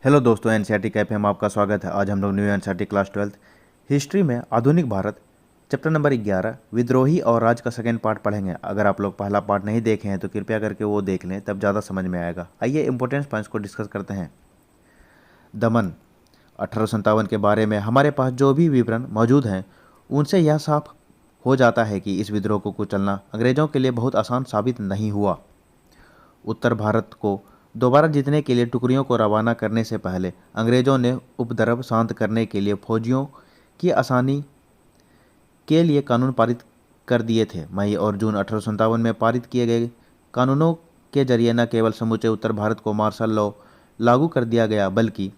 Hello दोस्तों, NCERT cafe में आपका स्वागत है। आज हम लोग न्यू एनसीईआरटी क्लास 12 हिस्ट्री में आधुनिक भारत चैप्टर नंबर 11 विद्रोही और राज का सेकेंड पार्ट पढ़ेंगे। अगर आप लोग पहला पार्ट नहीं देखे हैं तो कृपया करके वो देख लें, तब ज़्यादा समझ में आएगा। आइए इंपॉर्टेंट पॉइंट्स को डिस्कस करते हैं। दमन 1857 के बारे में हमारे पास जो भी विवरण मौजूद हैं उनसे यह साफ हो जाता है कि इस विद्रोह को कुचलना अंग्रेज़ों के लिए बहुत आसान साबित नहीं हुआ। उत्तर भारत को दोबारा जीतने के लिए टुकड़ियों को रवाना करने से पहले अंग्रेज़ों ने उपद्रव शांत करने के लिए फौजियों की आसानी के लिए कानून पारित कर दिए थे। मई और जून 1857 में पारित किए गए कानूनों के जरिए न केवल समूचे उत्तर भारत को मार्शल लॉ लागू कर दिया गया, बल्कि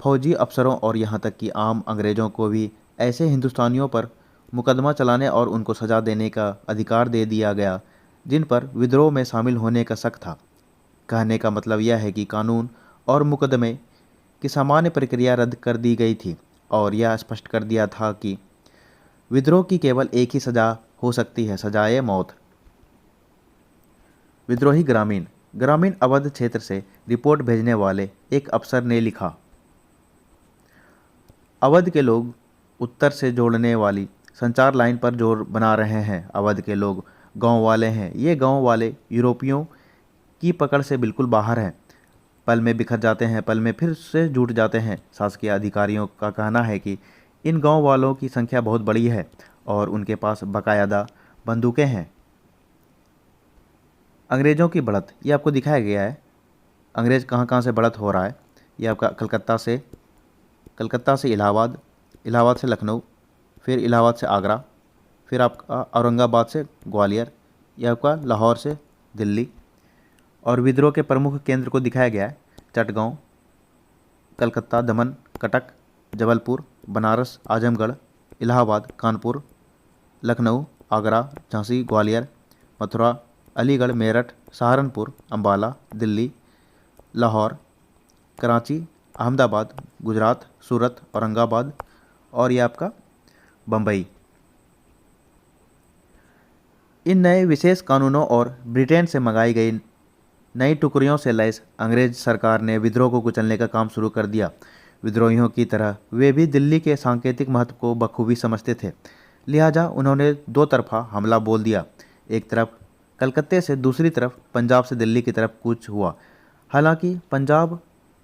फौजी अफसरों और यहाँ तक कि आम अंग्रेज़ों को भी ऐसे हिंदुस्तानियों पर मुकदमा चलाने और उनको सजा देने का अधिकार दे दिया गया जिन पर विद्रोह में शामिल होने का शक था। कहने का मतलब यह है कि कानून और मुकदमे की सामान्य प्रक्रिया रद्द कर दी गई थी और यह स्पष्ट कर दिया था कि विद्रोह की केवल एक ही सजा हो सकती है, सजाए मौत। विद्रोही ग्रामीण ग्रामीण अवध क्षेत्र से रिपोर्ट भेजने वाले एक अफसर ने लिखा, अवध के लोग उत्तर से जोड़ने वाली संचार लाइन पर जोर बना रहे हैं। अवध के लोग गांव वाले हैं। ये गांव वाले यूरोपियों की पकड़ से बिल्कुल बाहर हैं। पल में बिखर जाते हैं, पल में फिर से जुट जाते हैं। शासकीय अधिकारियों का कहना है कि इन गांव वालों की संख्या बहुत बड़ी है और उनके पास बाकायदा बंदूकें हैं। अंग्रेज़ों की बढ़त ये आपको दिखाया गया है। अंग्रेज़ कहाँ कहाँ से बढ़त हो रहा है। ये आपका कलकत्ता से इलाहाबाद, इलाहाबाद से लखनऊ, फिर इलाहाबाद से आगरा, फिर आपका औरंगाबाद से ग्वालियर, यह आपका लाहौर से दिल्ली। और विद्रोह के प्रमुख केंद्र को दिखाया गया है, चटगांव, कलकत्ता, दमन, कटक, जबलपुर, बनारस, आजमगढ़, इलाहाबाद, कानपुर, लखनऊ, आगरा, झांसी, ग्वालियर, मथुरा, अलीगढ़, मेरठ, सहारनपुर, अंबाला, दिल्ली, लाहौर, कराची, अहमदाबाद, गुजरात, सूरत, औरंगाबाद और ये आपका बम्बई। इन नए विशेष कानूनों और ब्रिटेन से मंगाई गई नई टुकड़ियों से लैस अंग्रेज सरकार ने विद्रोह को कुचलने का काम शुरू कर दिया। विद्रोहियों की तरह वे भी दिल्ली के सांकेतिक महत्व को बखूबी समझते थे, लिहाजा उन्होंने दो तरफा हमला बोल दिया। एक तरफ कलकत्ते से, दूसरी तरफ पंजाब से दिल्ली की तरफ कूच हुआ। हालांकि पंजाब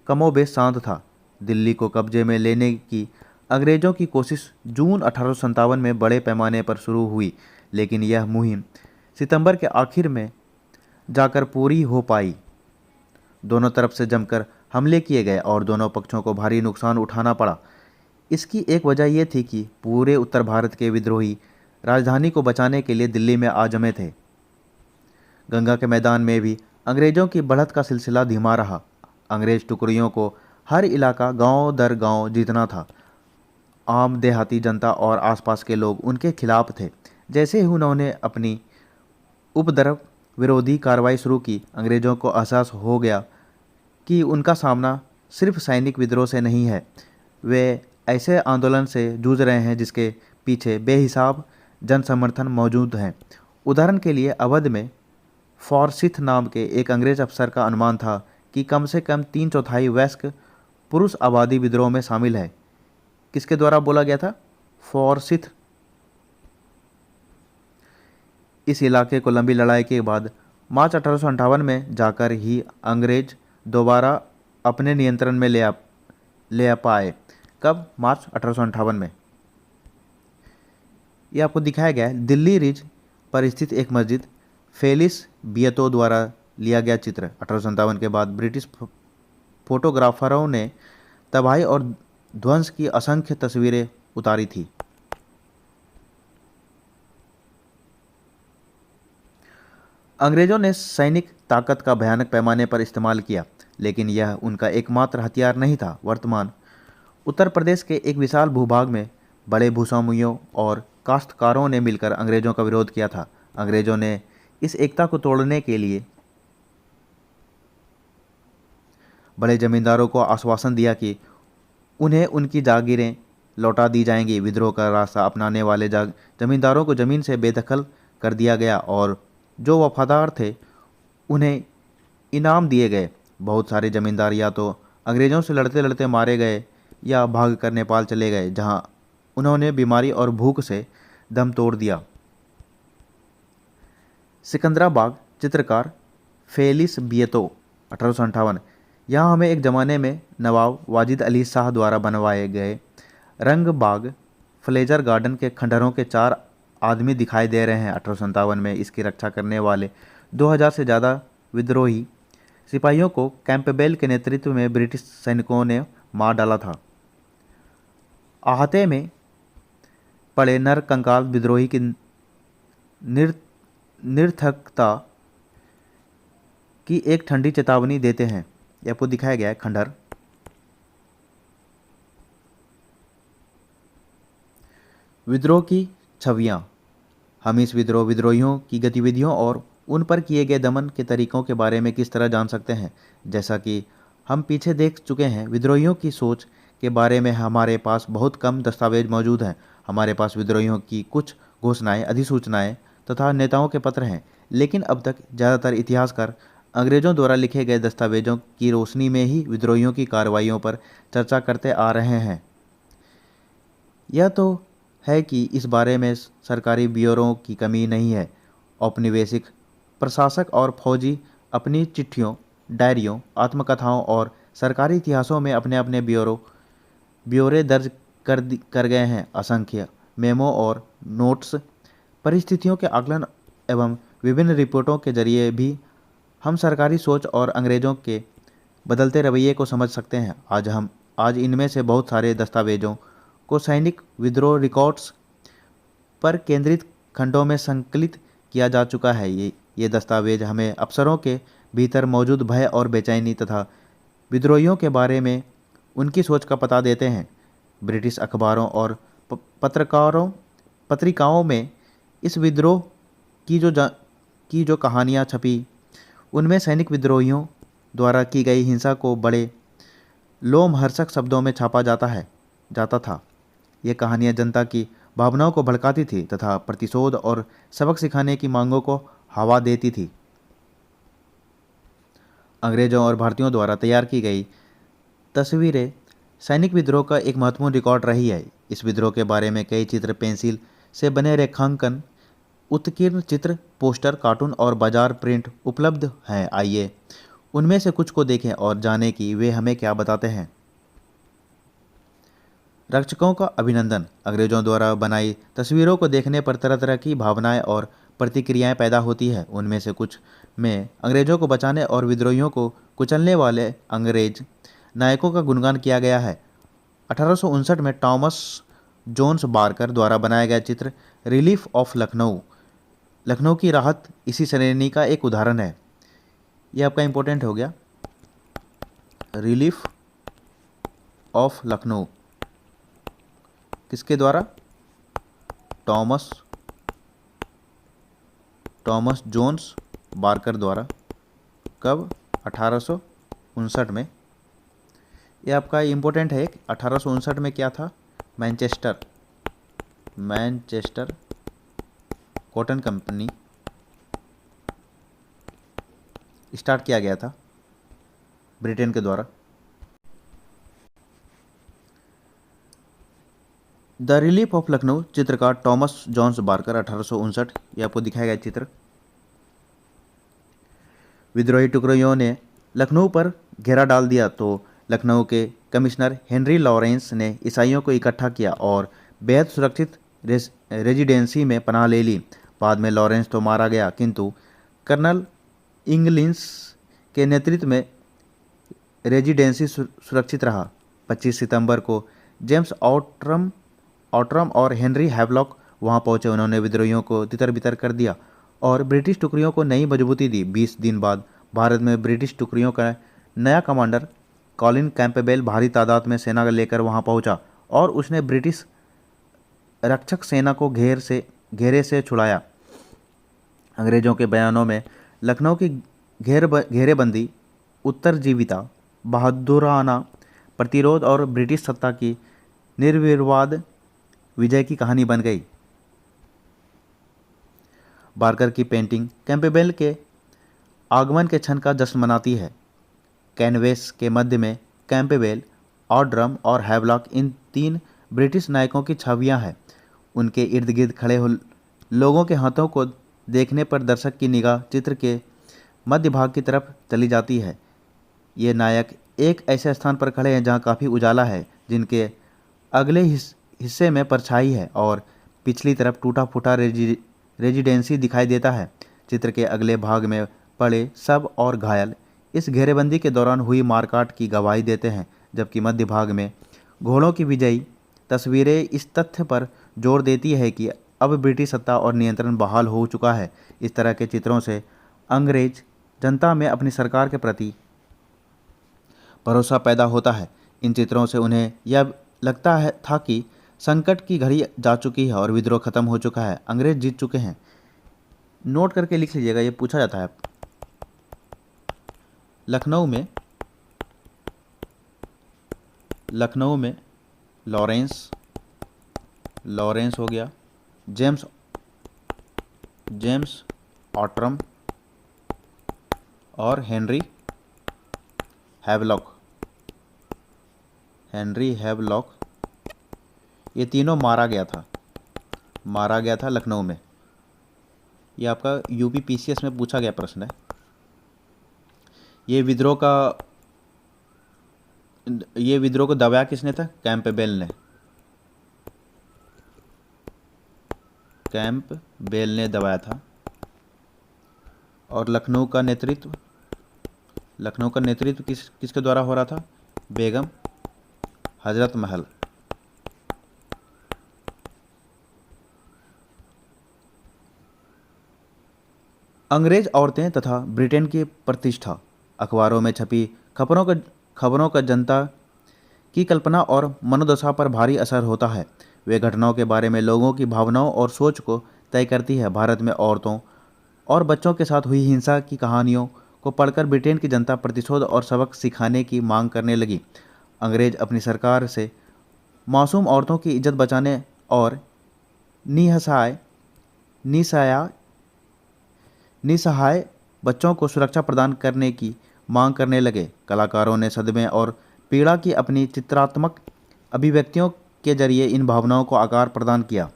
कमोबेश शांत था। दिल्ली को कब्जे में लेने की अंग्रेज़ों की कोशिश जून 1857 में बड़े पैमाने पर शुरू हुई, लेकिन यह मुहिम सितंबर के आखिर में जाकर पूरी हो पाई। दोनों तरफ से जमकर हमले किए गए और दोनों पक्षों को भारी नुकसान उठाना पड़ा। इसकी एक वजह यह थी कि पूरे उत्तर भारत के विद्रोही राजधानी को बचाने के लिए दिल्ली में आ जमे थे। गंगा के मैदान में भी अंग्रेज़ों की बढ़त का सिलसिला धीमा रहा। अंग्रेज टुकड़ियों को हर इलाका गांव दर गांव जीतना था। आम देहाती जनता और आसपास के लोग उनके खिलाफ थे। जैसे ही उन्होंने अपनी उपद्रव विरोधी कार्रवाई शुरू की, अंग्रेज़ों को एहसास हो गया कि उनका सामना सिर्फ सैनिक विद्रोह से नहीं है, वे ऐसे आंदोलन से जूझ रहे हैं जिसके पीछे बेहिसाब जन समर्थन मौजूद हैं। उदाहरण के लिए अवध में फॉरसिथ नाम के एक अंग्रेज अफसर का अनुमान था कि कम से कम 3/4 वयस्क पुरुष आबादी विद्रोह में शामिल है। किसके द्वारा बोला गया था? फॉरसिथ। इस इलाके को लंबी लड़ाई के बाद मार्च 1858 में जाकर ही अंग्रेज दोबारा अपने नियंत्रण में ले पाए। कब? मार्च 1858 में। यह आपको दिखाया गया है दिल्ली रिज पर स्थित एक मस्जिद, फेलिस बियतो द्वारा लिया गया चित्र। 1857 के बाद ब्रिटिश फोटोग्राफरों ने तबाही और ध्वंस की असंख्य तस्वीरें उतारी थी। अंग्रेज़ों ने सैनिक ताकत का भयानक पैमाने पर इस्तेमाल किया, लेकिन यह उनका एकमात्र हथियार नहीं था। वर्तमान उत्तर प्रदेश के एक विशाल भूभाग में बड़े भूस्वामियों और काश्तकारों ने मिलकर अंग्रेज़ों का विरोध किया था। अंग्रेज़ों ने इस एकता को तोड़ने के लिए बड़े जमींदारों को आश्वासन दिया कि उन्हें उनकी जागीरें लौटा दी जाएंगी। विद्रोह का रास्ता अपनाने वाले जमींदारों को ज़मीन से बेदखल कर दिया गया और जो वफादार थे उन्हें इनाम दिए गए। बहुत सारे जमींदार या तो अंग्रेज़ों से लड़ते लड़ते मारे गए या भाग कर नेपाल चले गए, जहां उन्होंने बीमारी और भूख से दम तोड़ दिया। सिकंदराबाग चित्रकार फेलिस बिएतो 1858। यहाँ हमें एक ज़माने में नवाब वाजिद अली शाह द्वारा बनवाए गए रंग बाग फ्लेजर गार्डन के खंडहरों के 4 आदमी दिखाई दे रहे हैं। 1857 में इसकी रक्षा करने वाले 2000 से ज़्यादा विद्रोही सिपाहियों को कैंपबेल के नेतृत्व में ब्रिटिश सैनिकों ने मार डाला था। आहते में पड़े नर कंकाल विद्रोही की निरर्थकता की एक ठंडी चेतावनी देते हैं। यह आपको दिखाया गया है खंडहर। विद्रोह की छवियां। हम इस विद्रोहियों की गतिविधियों और उन पर किए गए दमन के तरीकों के बारे में किस तरह जान सकते हैं। जैसा कि हम पीछे देख चुके हैं, विद्रोहियों की सोच के बारे में हमारे पास बहुत कम दस्तावेज मौजूद हैं। हमारे पास विद्रोहियों की कुछ घोषणाएं, अधिसूचनाएं तथा नेताओं के पत्र हैं, लेकिन अब तक ज़्यादातर इतिहासकार अंग्रेज़ों द्वारा लिखे गए दस्तावेजों की रोशनी में ही विद्रोहियों की कार्रवाइयों पर चर्चा करते आ रहे हैं। यह तो है कि इस बारे में सरकारी ब्यूरों की कमी नहीं है। औपनिवेशिक प्रशासक और फौजी अपनी चिट्ठियों, डायरियों, आत्मकथाओं और सरकारी इतिहासों में अपने अपने ब्यौरे दर्ज कर गए हैं। असंख्य मेमो और नोट्स, परिस्थितियों के आकलन एवं विभिन्न रिपोर्टों के जरिए भी हम सरकारी सोच और अंग्रेज़ों के बदलते रवैये को समझ सकते हैं। आज इनमें से बहुत सारे दस्तावेजों को सैनिक विद्रोह रिकॉर्ड्स पर केंद्रित खंडों में संकलित किया जा चुका है। ये दस्तावेज हमें अफसरों के भीतर मौजूद भय और बेचैनी तथा विद्रोहियों के बारे में उनकी सोच का पता देते हैं। ब्रिटिश अखबारों और पत्रिकाओं में इस विद्रोह की जो कहानियाँ छपी, उनमें सैनिक विद्रोहियों द्वारा की गई हिंसा को बड़े लोमहर्षक शब्दों में छापा जाता था। ये कहानियाँ जनता की भावनाओं को भड़काती थी तथा प्रतिशोध और सबक सिखाने की मांगों को हवा देती थी। अंग्रेजों और भारतीयों द्वारा तैयार की गई तस्वीरें सैनिक विद्रोह का एक महत्वपूर्ण रिकॉर्ड रही है। इस विद्रोह के बारे में कई चित्र, पेंसिल से बने रेखांकन, उत्कीर्ण चित्र, पोस्टर, कार्टून और बाजार प्रिंट उपलब्ध हैं। आइए उनमें से कुछ को देखें और जानें कि वे हमें क्या बताते हैं। रक्षकों का अभिनंदन। अंग्रेजों द्वारा बनाई तस्वीरों को देखने पर तरह तरह की भावनाएं और प्रतिक्रियाएं पैदा होती है। उनमें से कुछ में अंग्रेजों को बचाने और विद्रोहियों को कुचलने वाले अंग्रेज नायकों का गुणगान किया गया है। 1859 में थॉमस जोन्स बार्कर द्वारा बनाया गया चित्र रिलीफ ऑफ लखनऊ की राहत इसी श्रेणी का एक उदाहरण है। यह आपका इंपॉर्टेंट हो गया। रिलीफ ऑफ लखनऊ किसके द्वारा? थॉमस जोन्स बार्कर द्वारा। कब? 1859 में। यह आपका इम्पोर्टेंट है। 1859 में क्या था? मैनचेस्टर कॉटन कंपनी स्टार्ट किया गया था ब्रिटेन के द्वारा। द रिलीफ ऑफ लखनऊ चित्रकार थॉमस जोन्स बार्कर 1859। यह आपको दिखाया गया चित्र। विद्रोही टुकड़ियों ने लखनऊ पर घेरा डाल दिया तो लखनऊ के कमिश्नर हेनरी लॉरेंस ने ईसाइयों को इकट्ठा किया और बेहद सुरक्षित रेजिडेंसी में पनाह ले ली। बाद में लॉरेंस तो मारा गया, किंतु कर्नल इंगलिस के नेतृत्व में रेजिडेंसी सुरक्षित रहा। 25 सितंबर को जेम्स ऑट्रम और हेनरी हैवलॉक वहां पहुंचे। उन्होंने विद्रोहियों को तितर बितर कर दिया और ब्रिटिश टुकड़ियों को नई मजबूती दी। 20 दिन बाद भारत में ब्रिटिश टुकड़ियों का नया कमांडर कॉलिन कैंपबेल भारी तादाद में सेना लेकर वहां पहुंचा और उसने ब्रिटिश रक्षक सेना को घेरे से छुड़ाया। अंग्रेजों के बयानों में लखनऊ की घेरेबंदी, उत्तरजीविता, बहादुराना प्रतिरोध और ब्रिटिश सत्ता की निर्विवाद विजय की कहानी बन गई। बार्कर की पेंटिंग कैंपबेल के आगमन के क्षण का जश्न मनाती है। कैनवेस के मध्य में कैंपबेल, ऑड्रम और हैवलॉक इन 3 ब्रिटिश नायकों की छवियां हैं। उनके इर्द गिर्द खड़े लोगों के हाथों को देखने पर दर्शक की निगाह चित्र के मध्य भाग की तरफ चली जाती है। ये नायक एक ऐसे स्थान पर खड़े हैं जहाँ काफ़ी उजाला है, जिनके अगले हिस्से में परछाई है और पिछली तरफ टूटा फूटा रेजिडेंसी दिखाई देता है। चित्र के अगले भाग में पड़े सब और घायल इस घेरेबंदी के दौरान हुई मारकाट की गवाही देते हैं, जबकि मध्य भाग में घोड़ों की विजयी तस्वीरें इस तथ्य पर जोर देती है कि अब ब्रिटिश सत्ता और नियंत्रण बहाल हो चुका है। इस तरह के चित्रों से अंग्रेज जनता में अपनी सरकार के प्रति भरोसा पैदा होता है। इन चित्रों से उन्हें यह लगता था कि संकट की घड़ी जा चुकी है और विद्रोह खत्म हो चुका है, अंग्रेज जीत चुके हैं। नोट करके लिख लीजिएगा, ये पूछा जाता है। लखनऊ में लॉरेंस हो गया, जेम्स ऑट्रम और हेनरी हैवलॉक, ये तीनों मारा गया था लखनऊ में। ये आपका यूपी पीसीएस में पूछा गया प्रश्न है। ये विद्रोह को दबाया किसने था? कैंपबेल ने दबाया था। और लखनऊ का नेतृत्व किसके द्वारा हो रहा था? बेगम हजरत महल। अंग्रेज औरतें तथा ब्रिटेन की प्रतिष्ठा। अखबारों में छपी खबरों का जनता की कल्पना और मनोदशा पर भारी असर होता है। वे घटनाओं के बारे में लोगों की भावनाओं और सोच को तय करती है। भारत में औरतों और बच्चों के साथ हुई हिंसा की कहानियों को पढ़कर ब्रिटेन की जनता प्रतिशोध और सबक सिखाने की मांग करने लगी। अंग्रेज अपनी सरकार से मासूम औरतों की इज्जत बचाने और निसहाय बच्चों को सुरक्षा प्रदान करने की मांग करने लगे। कलाकारों ने सदमे और पीड़ा की अपनी चित्रात्मक अभिव्यक्तियों के जरिए इन भावनाओं को आकार प्रदान किया।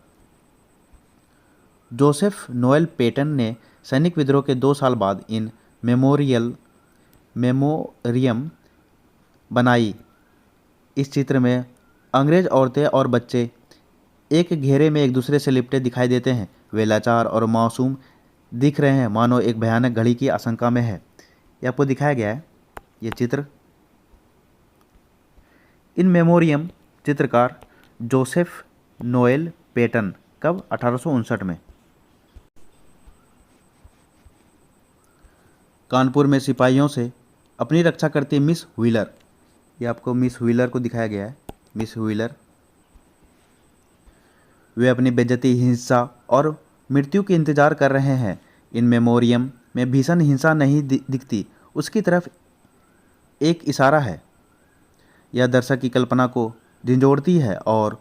जोसेफ नोएल पेटन ने सैनिक विद्रोह के 2 साल बाद इन मेमोरियम बनाई। इस चित्र में अंग्रेज औरतें और बच्चे एक घेरे में एक दूसरे से लिपटे दिखाई देते हैं। वे लाचार और मासूम दिख रहे हैं, मानो एक भयानक घड़ी की आशंका में है। ये आपको दिखाया गया है ये चित्र। इन मेमोरियम चित्रकार जोसेफ नोएल पेटन, कब? 1859 में। कानपुर में सिपाहियों से अपनी रक्षा करती मिस व्हीलर। ये आपको मिस व्हीलर को दिखाया गया है। मिस व्हीलर, वे अपनी बेइज्जती, हिंसा और मृत्यु के इंतजार कर रहे हैं। इन मेमोरियम में भीषण हिंसा नहीं दिखती, उसकी तरफ एक इशारा है। यह दर्शक की कल्पना को झंझोड़ती है और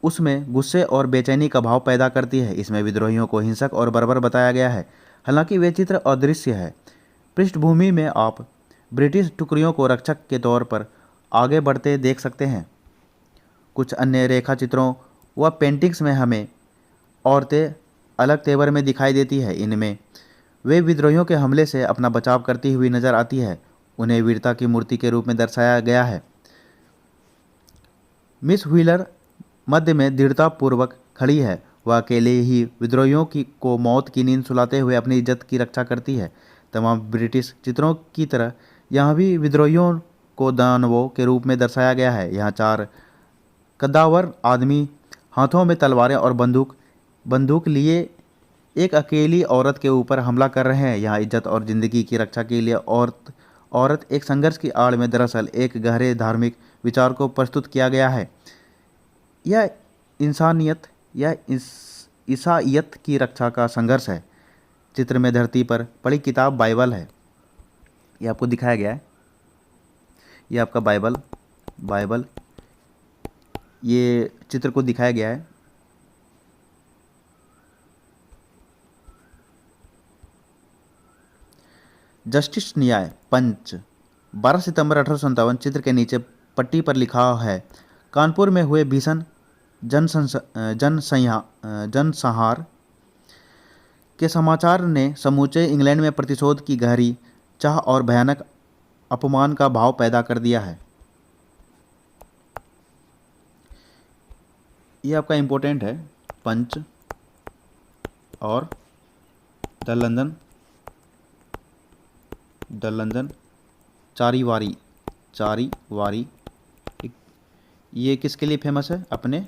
उसमें गुस्से और बेचैनी का भाव पैदा करती है। इसमें विद्रोहियों को हिंसक और बर्बर बताया गया है, हालांकि वे चित्र अदृश्य है। पृष्ठभूमि में आप ब्रिटिश टुकड़ियों को रक्षक के तौर पर आगे बढ़ते देख सकते हैं। कुछ अन्य रेखा चित्रों व पेंटिंग्स में हमें औरतें अलग तेवर में दिखाई देती है। इनमें वे विद्रोहियों के हमले से अपना बचाव करती हुई नजर आती है। उन्हें वीरता की मूर्ति के रूप में दर्शाया गया है। मिस व्हीलर मध्य में दृढ़तापूर्वक खड़ी है। वह अकेले ही विद्रोहियों को मौत की नींद सुलाते हुए अपनी इज्जत की रक्षा करती है। तमाम ब्रिटिश चित्रों की तरह यहाँ भी विद्रोहियों को दानवों के रूप में दर्शाया गया है। यहाँ 4 कद्दावर आदमी हाथों में तलवारें और बंदूक लिए एक अकेली औरत के ऊपर हमला कर रहे हैं। यहाँ इज्जत और ज़िंदगी की रक्षा के लिए औरत एक संघर्ष की आड़ में दरअसल एक गहरे धार्मिक विचार को प्रस्तुत किया गया है। यह इंसानियत या ईसाइयत की रक्षा का संघर्ष है। चित्र में धरती पर पड़ी किताब बाइबल है। ये आपको दिखाया गया है। ये आपका बाइबल ये चित्र को दिखाया गया है। जस्टिस न्याय पंच 12 सितंबर 1857। चित्र के नीचे पट्टी पर लिखा है, कानपुर में हुए भीषण जनसंहार के समाचार ने समूचे इंग्लैंड में प्रतिशोध की गहरी चाह और भयानक अपमान का भाव पैदा कर दिया है। ये आपका इम्पोर्टेंट है, पंच और द लंदन चारीवारी। ये किसके लिए फेमस है? अपने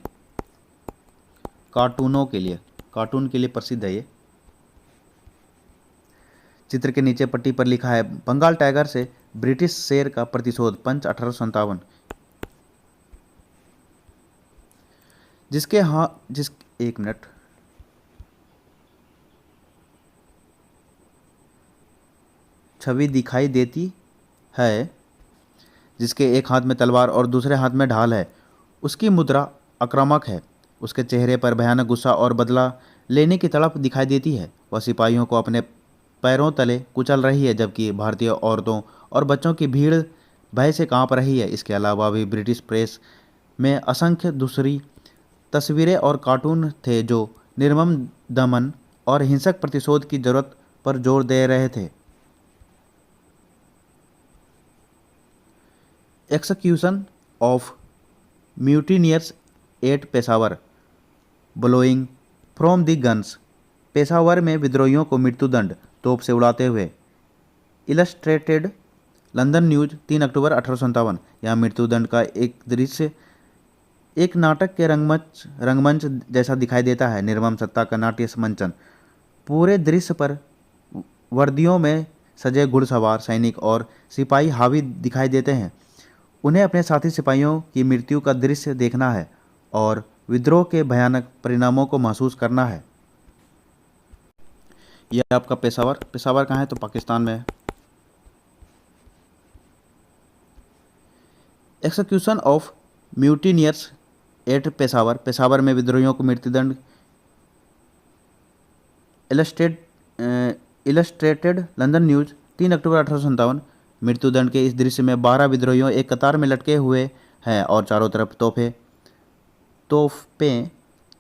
कार्टूनों के लिए, कार्टून के लिए प्रसिद्ध है ये। चित्र के नीचे पट्टी पर लिखा है, बंगाल टाइगर से ब्रिटिश शेर का प्रतिशोध, पंच 1857। एक मिनट, छवि दिखाई देती है जिसके एक हाथ में तलवार और दूसरे हाथ में ढाल है। उसकी मुद्रा आक्रामक है। उसके चेहरे पर भयानक गुस्सा और बदला लेने की तड़प दिखाई देती है। वह सिपाहियों को अपने पैरों तले कुचल रही है, जबकि भारतीय औरतों और बच्चों की भीड़ भय से कांप रही है। इसके अलावा भी ब्रिटिश प्रेस में असंख्य दूसरी तस्वीरें और कार्टून थे जो निर्मम दमन और हिंसक प्रतिशोध की जरूरत पर जोर दे रहे थे। Execution of mutineers at Peshawar, blowing from the guns. Peshawar में विद्रोहियों को मृत्युदंड तोप से उड़ाते हुए। Illustrated London News, 3 October 1857। यहाँ मृत्युदंड का एक दृश्य एक नाटक के रंगमंच जैसा दिखाई देता है। निर्मम सत्ता का नाट्य मंचन। पूरे दृश्य पर वर्दियों में सजे घुड़सवार सैनिक और सिपाही हावी दिखाई देते हैं। उन्हें अपने साथी सिपाहियों की मृत्यु का दृश्य देखना है और विद्रोह के भयानक परिणामों को महसूस करना है। यह आपका पेशावर कहाँ है? तो पाकिस्तान में है। Execution of mutineers at Peshawar, Peshawar में विद्रोहियों को मृत्युदंड। Illustrated London News, 3 October 1857। मृत्युदंड के इस दृश्य में 12 विद्रोहियों एक कतार में लटके हुए हैं और चारों तरफ तोपें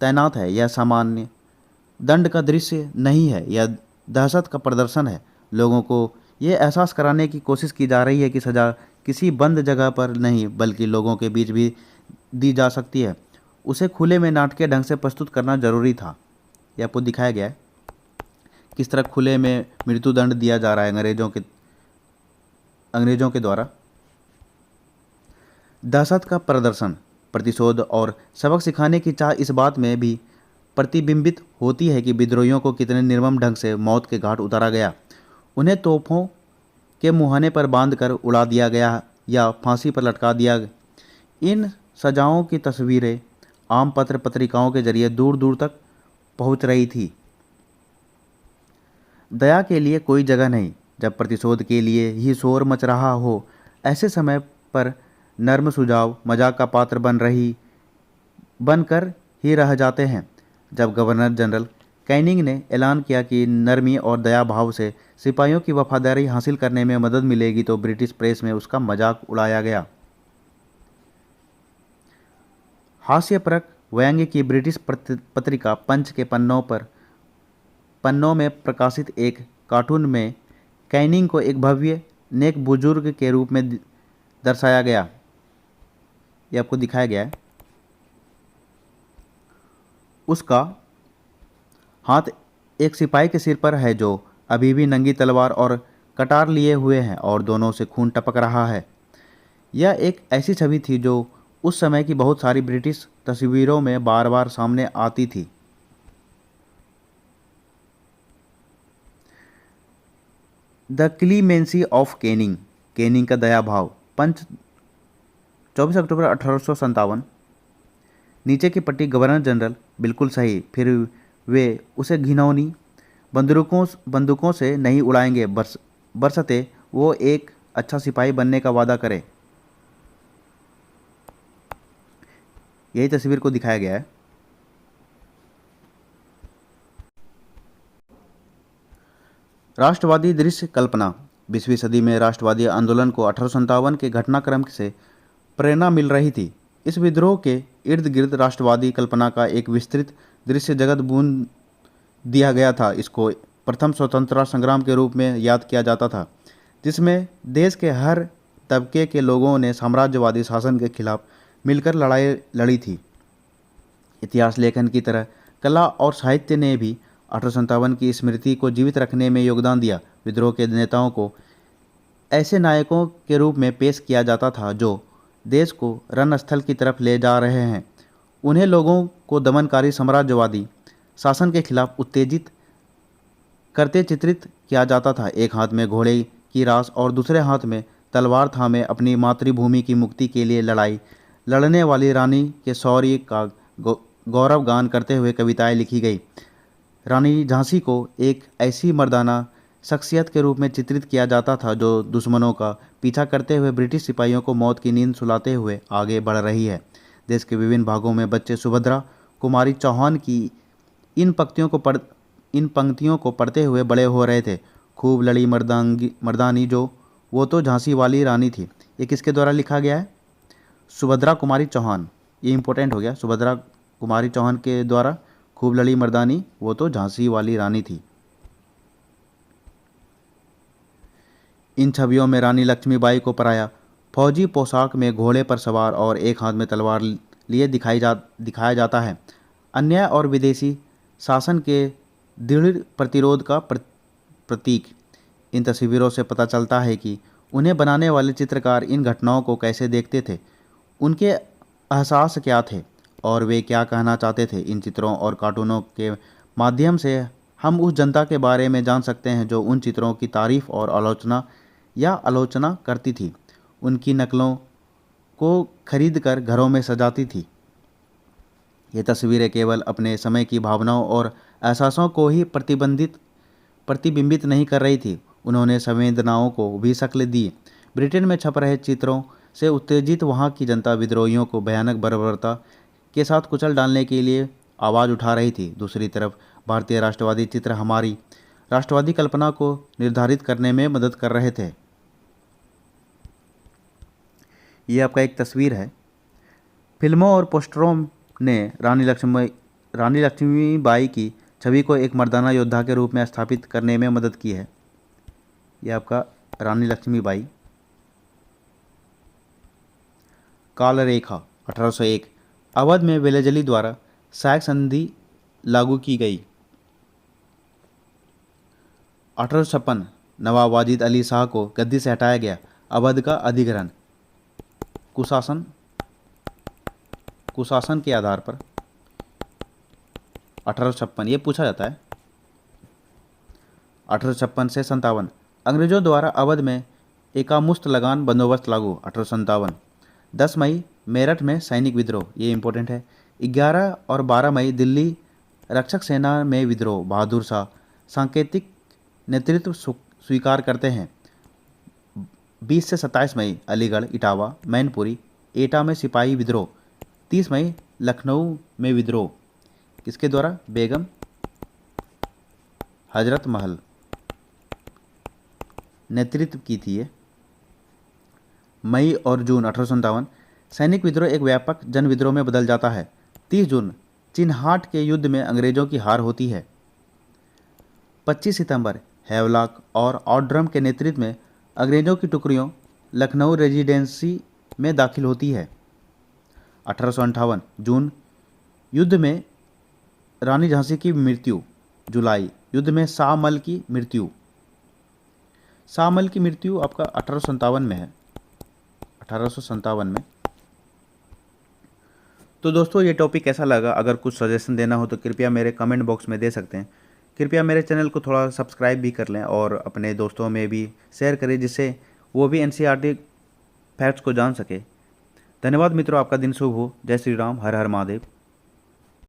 तैनात है। यह सामान्य दंड का दृश्य नहीं है, यह दहशत का प्रदर्शन है। लोगों को यह एहसास कराने की कोशिश की जा रही है कि सज़ा किसी बंद जगह पर नहीं बल्कि लोगों के बीच भी दी जा सकती है। उसे खुले में नाटकीय ढंग से प्रस्तुत करना जरूरी था। यह आपको दिखाया गया है किस तरह खुले में मृत्युदंड दिया जा रहा है अंग्रेजों के द्वारा। दहशत का प्रदर्शन, प्रतिशोध और सबक सिखाने की चाह इस बात में भी प्रतिबिंबित होती है कि विद्रोहियों को कितने निर्मम ढंग से मौत के घाट उतारा गया। उन्हें तोपों के मुहाने पर बांधकर उड़ा दिया गया या फांसी पर लटका दिया। इन सजाओं की तस्वीरें आम पत्र पत्रिकाओं के जरिए दूर दूर तक पहुंच रही थी। दया के लिए कोई जगह नहीं। जब प्रतिशोध के लिए ही शोर मच रहा हो, ऐसे समय पर नर्म सुझाव मजाक का पात्र बनकर ही रह जाते हैं। जब गवर्नर जनरल कैनिंग ने ऐलान किया कि नरमी और दया भाव से सिपाहियों की वफादारी हासिल करने में मदद मिलेगी, तो ब्रिटिश प्रेस में उसका मजाक उड़ाया गया। हास्यपरक व्यंग्य की ब्रिटिश पत्रिका पंच के पन्नों में प्रकाशित एक कार्टून में कैनिंग को एक भव्य नेक बुजुर्ग के रूप में दर्शाया गया। ये आपको दिखाया गया है। उसका हाथ एक सिपाही के सिर पर है जो अभी भी नंगी तलवार और कटार लिए हुए हैं और दोनों से खून टपक रहा है। यह एक ऐसी छवि थी जो उस समय की बहुत सारी ब्रिटिश तस्वीरों में बार बार सामने आती थी। The clemency of Canning, Canning का दया भाव, पंच 24 अक्टूबर 1857। नीचे की पट्टी गवर्नर जनरल, बिल्कुल सही। फिर वे उसे घिनौनी बंदूकों से नहीं उड़ाएंगे बरसते वो एक अच्छा सिपाही बनने का वादा करे। यही तस्वीर को दिखाया गया है। राष्ट्रवादी दृश्य कल्पना, 20वीं सदी में राष्ट्रवादी आंदोलन को 1857 के घटनाक्रम से प्रेरणा मिल रही थी। इस विद्रोह के इर्द गिर्द राष्ट्रवादी कल्पना का एक विस्तृत दृश्य जगत बूंद दिया गया था। इसको प्रथम स्वतंत्रता संग्राम के रूप में याद किया जाता था, जिसमें देश के हर तबके के लोगों ने साम्राज्यवादी शासन के खिलाफ मिलकर लड़ाई लड़ी थी। इतिहास लेखन की तरह कला और साहित्य ने भी 1857 की स्मृति को जीवित रखने में योगदान दिया। विद्रोह के नेताओं को ऐसे नायकों के रूप में पेश किया जाता था जो देश को रणस्थल की तरफ ले जा रहे हैं। उन्हें लोगों को दमनकारी साम्राज्यवादी शासन के खिलाफ उत्तेजित करते चित्रित किया जाता था। एक हाथ में घोड़े की रास और दूसरे हाथ में तलवार थामे अपनी मातृभूमि की मुक्ति के लिए लड़ाई लड़ने वाली रानी के शौर्य का गौरव गान करते हुए कविताएं लिखी गई। रानी झांसी को एक ऐसी मर्दाना शख्सियत के रूप में चित्रित किया जाता था जो दुश्मनों का पीछा करते हुए ब्रिटिश सिपाहियों को मौत की नींद सुलाते हुए आगे बढ़ रही है। देश के विभिन्न भागों में बच्चे सुभद्रा कुमारी चौहान की इन पंक्तियों को पढ़ते हुए बड़े हो रहे थे। खूब लड़ी मर्दानी जो वो तो झांसी वाली रानी थी। ये किसके द्वारा लिखा गया है? सुभद्रा कुमारी चौहान। ये इंपॉर्टेंट हो गया। सुभद्रा कुमारी चौहान के द्वारा खूब लड़ी मर्दानी वो तो झांसी वाली रानी थी। इन छवियों में रानी लक्ष्मीबाई को पराया फौजी पोशाक में घोड़े पर सवार और एक हाथ में तलवार लिए दिखाया जाता है। अन्याय और विदेशी शासन के दृढ़ प्रतिरोध का प्रतीक। इन तस्वीरों से पता चलता है कि उन्हें बनाने वाले चित्रकार इन घटनाओं को कैसे देखते थे, उनके एहसास क्या थे और वे क्या कहना चाहते थे। इन चित्रों और कार्टूनों के माध्यम से हम उस जनता के बारे में जान सकते हैं जो उन चित्रों की तारीफ और आलोचना करती थी, उनकी नकलों को खरीदकर घरों में सजाती थी। ये तस्वीरें केवल अपने समय की भावनाओं और एहसासों को ही प्रतिबिंबित नहीं कर रही थी, उन्होंने संवेदनाओं को भी शक्ल दी। ब्रिटेन में छप रहे चित्रों से उत्तेजित वहाँ की जनता विद्रोहियों को भयानक बर्बरता के साथ कुचल डालने के लिए आवाज़ उठा रही थी। दूसरी तरफ भारतीय राष्ट्रवादी चित्र हमारी राष्ट्रवादी कल्पना को निर्धारित करने में मदद कर रहे थे। ये आपका एक तस्वीर है। फिल्मों और पोस्टरों ने रानी लक्ष्मीबाई की छवि को एक मर्दाना योद्धा के रूप में स्थापित करने में मदद की है। यह आपका रानी लक्ष्मीबाई। काल रेखा 1801 अवध में वेलेजली द्वारा सहायक संधि लागू की गई। 1856 नवाब वाजिद अली शाह को गद्दी से हटाया गया। अवध का अधिग्रहण कुशासन के आधार पर 1856 ये पूछा जाता है। 1856 से 57 अंग्रेजों द्वारा अवध में एकामुश्त लगान बंदोबस्त लागू। 1857 10 मई मेरठ में सैनिक विद्रोह, ये इंपॉर्टेंट है। 11 और 12 मई दिल्ली रक्षक सेना में विद्रोह। बहादुर शाह सांकेतिक नेतृत्व स्वीकार करते हैं। 20 से 27 मई अलीगढ़, इटावा, मैनपुरी, एटा में सिपाही विद्रोह। 30 मई लखनऊ में विद्रोह, किसके द्वारा? बेगम हजरत महल नेतृत्व की थी ये। मई और जून 1857 सैनिक विद्रोह एक व्यापक जन विद्रोह में बदल जाता है। 30 जून चिन्हाट के युद्ध में अंग्रेजों की हार होती है। 25 सितंबर हैवलॉक और ऑड्रम के नेतृत्व में अंग्रेजों की टुकड़ियों लखनऊ रेजिडेंसी में दाखिल होती है। 1858 जून युद्ध में रानी झांसी की मृत्यु। जुलाई युद्ध में शाहमल की मृत्यु। शाहमल की मृत्यु आपका 1857 में है, 1857 में। तो दोस्तों ये टॉपिक कैसा लगा? अगर कुछ सजेशन देना हो तो कृपया मेरे कमेंट बॉक्स में दे सकते हैं। कृपया मेरे चैनल को थोड़ा सब्सक्राइब भी कर लें और अपने दोस्तों में भी शेयर करें, जिससे वो भी एनसीईआरटी फैक्ट्स को जान सके। धन्यवाद मित्रों, आपका दिन शुभ हो। जय श्री राम, हर हर महादेव।